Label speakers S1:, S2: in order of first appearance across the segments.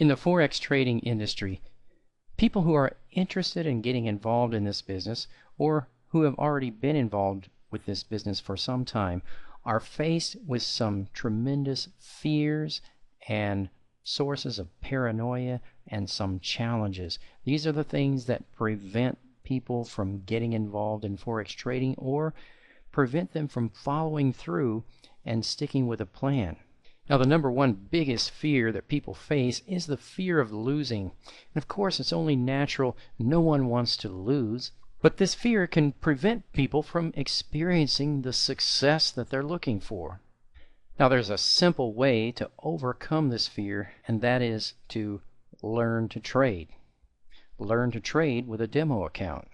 S1: In the Forex trading industry, people who are interested in getting involved in this business or who have already been involved with this business for some time are faced with some tremendous fears and sources of paranoia and some challenges. These are the things that prevent people from getting involved in Forex trading or prevent them from following through and sticking with a plan. Now, the number one biggest fear that people face is the fear of losing. And of course, it's only natural. No one wants to lose. But this fear can prevent people from experiencing the success that they're looking for. Now, there's a simple way to overcome this fear, and that is to learn to trade. Learn to trade with a demo account.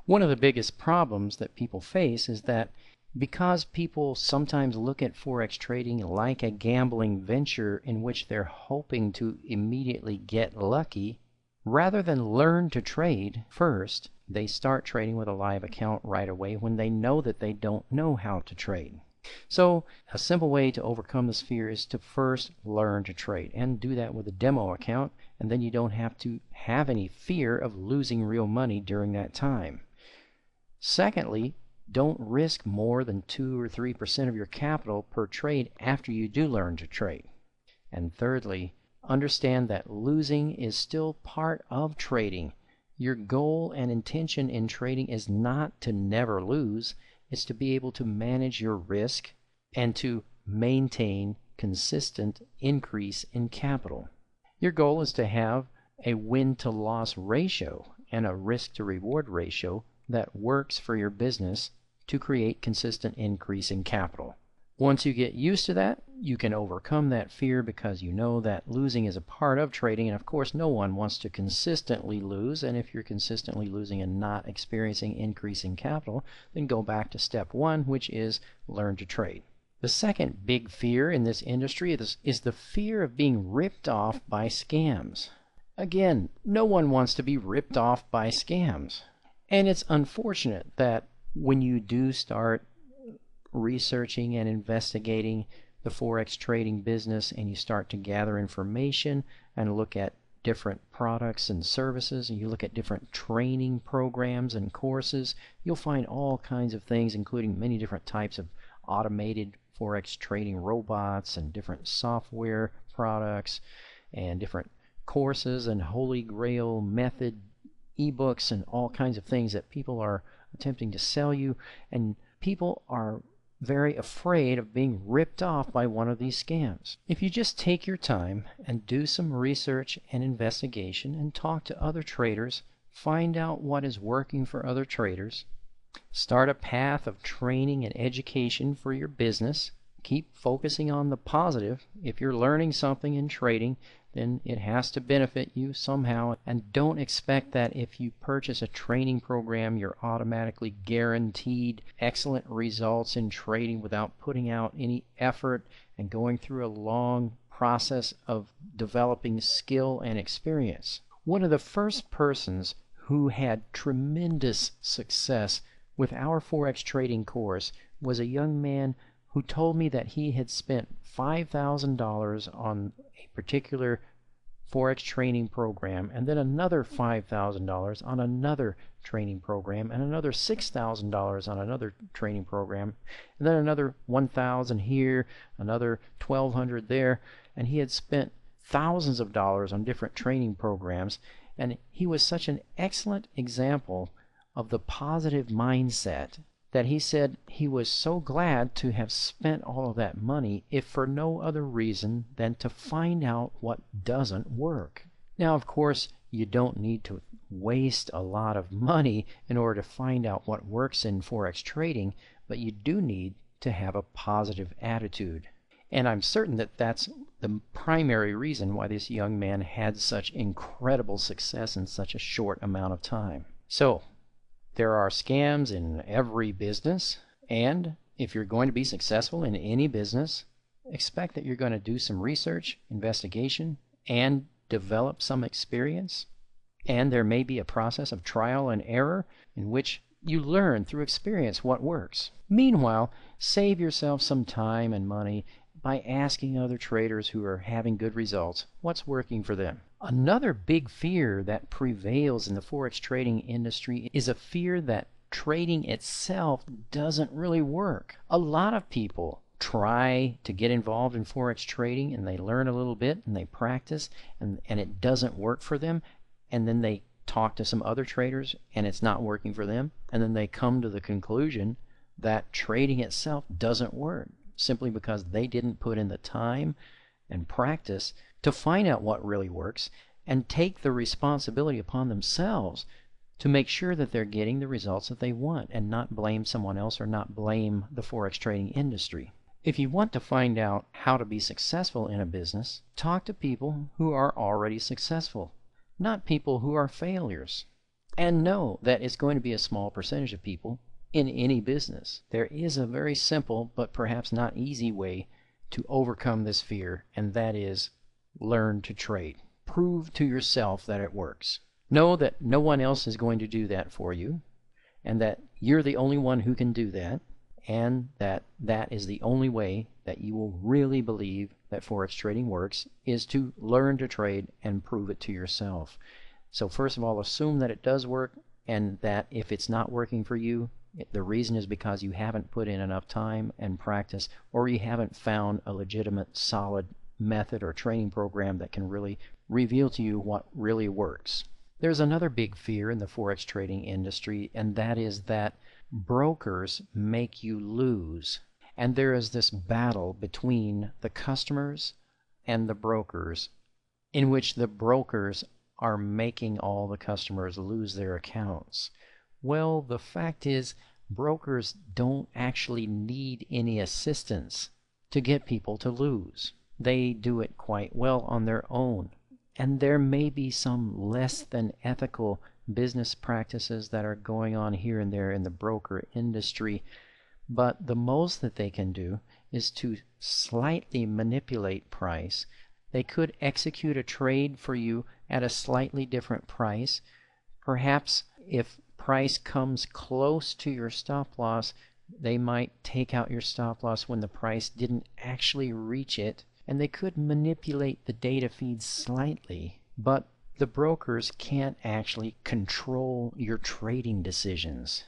S1: One of the biggest problems that people face is that because people sometimes look at Forex trading like a gambling venture in which they're hoping to immediately get lucky, rather than learn to trade first, they start trading with a live account right away when they know that they don't know how to trade. So a simple way to overcome this fear is to first learn to trade and do that with a demo account, and then you don't have to have any fear of losing real money during that time. Secondly, don't risk more than 2 or 3% of your capital per trade after you do learn to trade. And thirdly, understand that losing is still part of trading. Your goal and intention in trading is not to never lose. It's to be able to manage your risk and to maintain consistent increase in capital. Your goal is to have a win-to-loss ratio and a risk-to-reward ratio that works for your business to create consistent increase in capital. Once you get used to that, you can overcome that fear because you know that losing is a part of trading, and of course no one wants to consistently lose, and if you're consistently losing and not experiencing increase in capital, then go back to step one, which is learn to trade. The second big fear in this industry is the fear of being ripped off by scams. Again, no one wants to be ripped off by scams. And it's unfortunate that when you do start researching and investigating the Forex trading business and you start to gather information and look at different products and services and you look at different training programs and courses, you'll find all kinds of things, including many different types of automated Forex trading robots and different software products and different courses and holy grail method ebooks and all kinds of things that people are attempting to sell you, and people are very afraid of being ripped off by one of these scams. If you just take your time and do some research and investigation and talk to other traders, find out what is working for other traders, start a path of training and education for your business, keep focusing on the positive. If you're learning something in trading, then it has to benefit you somehow, and don't expect that if you purchase a training program you're automatically guaranteed excellent results in trading without putting out any effort and going through a long process of developing skill and experience. One of the first persons who had tremendous success with our Forex trading course was a young man who told me that he had spent $5,000 on a particular Forex training program, and then another $5,000 on another training program, and another $6,000 on another training program, and then another $1,000 here, another $1,200 there, and he had spent thousands of dollars on different training programs. And he was such an excellent example of the positive mindset that he said he was so glad to have spent all of that money, if for no other reason than to find out what doesn't work. Now, of course, you don't need to waste a lot of money in order to find out what works in Forex trading, but you do need to have a positive attitude. And I'm certain that that's the primary reason why this young man had such incredible success in such a short amount of time. So, there are scams in every business, and if you're going to be successful in any business, expect that you're going to do some research, investigation, and develop some experience. And there may be a process of trial and error in which you learn through experience what works. Meanwhile, save yourself some time and money. by asking other traders who are having good results what's working for them. Another big fear that prevails in the Forex trading industry is a fear that trading itself doesn't really work. A lot of people try to get involved in Forex trading and they learn a little bit and they practice and it doesn't work for them, and then they talk to some other traders and it's not working for them, and then they come to the conclusion that trading itself doesn't work simply because they didn't put in the time and practice to find out what really works and take the responsibility upon themselves to make sure that they're getting the results that they want and not blame someone else or not blame the Forex trading industry. If you want to find out how to be successful in a business, talk to people who are already successful, not people who are failures. And know that it's going to be a small percentage of people in any business. There is a very simple but perhaps not easy way to overcome this fear, and that is learn to trade. Prove to yourself that it works. Know that no one else is going to do that for you, and that you're the only one who can do that, and that is the only way that you will really believe that Forex trading works, is to learn to trade and prove it to yourself. So first of all, assume that it does work, and that if it's not working for you, the reason is because you haven't put in enough time and practice, or you haven't found a legitimate, solid method or training program that can really reveal to you what really works. There's another big fear in the Forex trading industry, and that is that brokers make you lose. And there is this battle between the customers and the brokers, in which the brokers are making all the customers lose their accounts. Well, the fact is, brokers don't actually need any assistance to get people to lose. They do it quite well on their own. And there may be some less than ethical business practices that are going on here and there in the broker industry, but the most that they can do is to slightly manipulate price. They could execute a trade for you at a slightly different price. Perhaps if price comes close to your stop loss, they might take out your stop loss when the price didn't actually reach it, and they could manipulate the data feeds slightly, but the brokers can't actually control your trading decisions.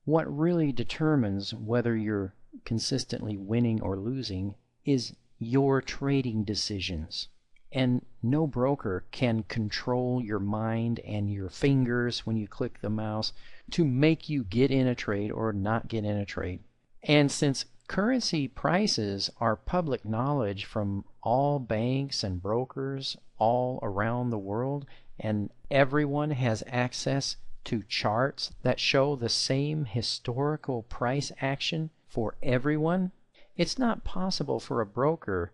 S1: What really determines whether you're consistently winning or losing is your trading decisions. And no broker can control your mind and your fingers when you click the mouse to make you get in a trade or not get in a trade. And since currency prices are public knowledge from all banks and brokers all around the world, and everyone has access to charts that show the same historical price action for everyone, it's not possible for a broker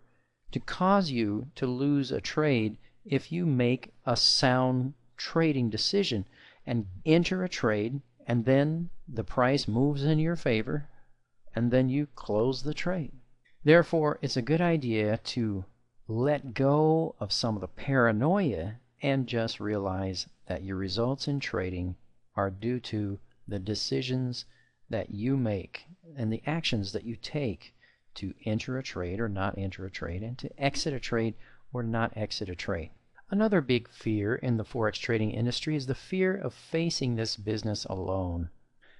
S1: to cause you to lose a trade if you make a sound trading decision and enter a trade, and then the price moves in your favor, and then you close the trade. Therefore, it's a good idea to let go of some of the paranoia and just realize that your results in trading are due to the decisions that you make and the actions that you take to enter a trade or not enter a trade, and to exit a trade or not exit a trade. Another big fear in the Forex trading industry is the fear of facing this business alone.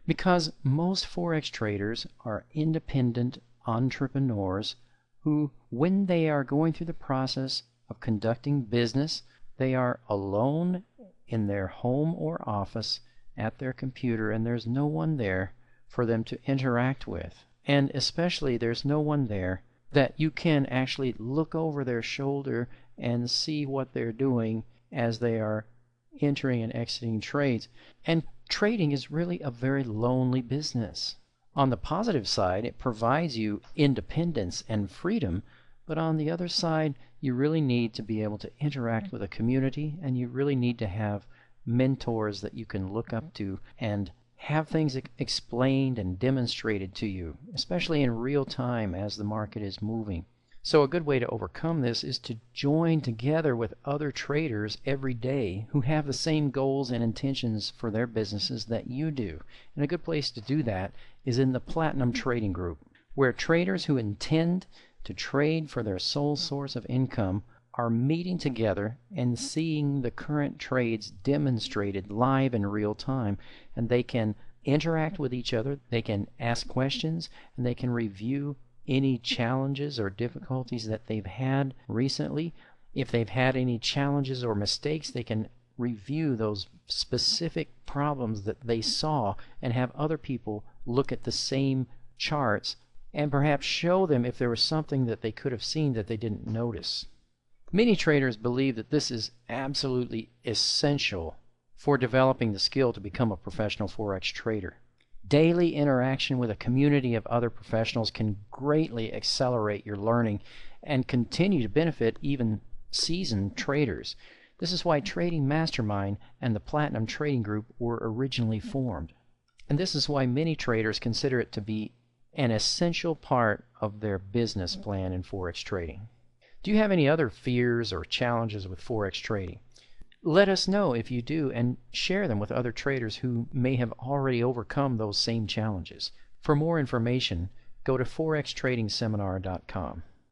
S1: Because most Forex traders are independent entrepreneurs who, when they are going through the process of conducting business, they are alone in their home or office at their computer, and there's no one there for them to interact with. And especially there's no one there that you can actually look over their shoulder and see what they're doing as they are entering and exiting trades. And trading is really a very lonely business. On the positive side, it provides you independence and freedom, but on the other side, you really need to be able to interact with a community, and you really need to have mentors that you can look up to and have things explained and demonstrated to you, especially in real time as the market is moving. So a good way to overcome this is to join together with other traders every day who have the same goals and intentions for their businesses that you do. And a good place to do that is in the Platinum Trading Group, where traders who intend to trade for their sole source of income are meeting together and seeing the current trades demonstrated live in real time, and they can interact with each other, they can ask questions, and they can review any challenges or difficulties that they've had recently. If they've had any challenges or mistakes, they can review those specific problems that they saw and have other people look at the same charts and perhaps show them if there was something that they could have seen that they didn't notice. Many traders believe that this is absolutely essential for developing the skill to become a professional Forex trader. Daily interaction with a community of other professionals can greatly accelerate your learning and continue to benefit even seasoned traders. This is why Trading Mastermind and the Platinum Trading Group were originally formed. And this is why many traders consider it to be an essential part of their business plan in Forex trading. Do you have any other fears or challenges with Forex trading? Let us know if you do, and share them with other traders who may have already overcome those same challenges. For more information, go to forextradingseminar.com.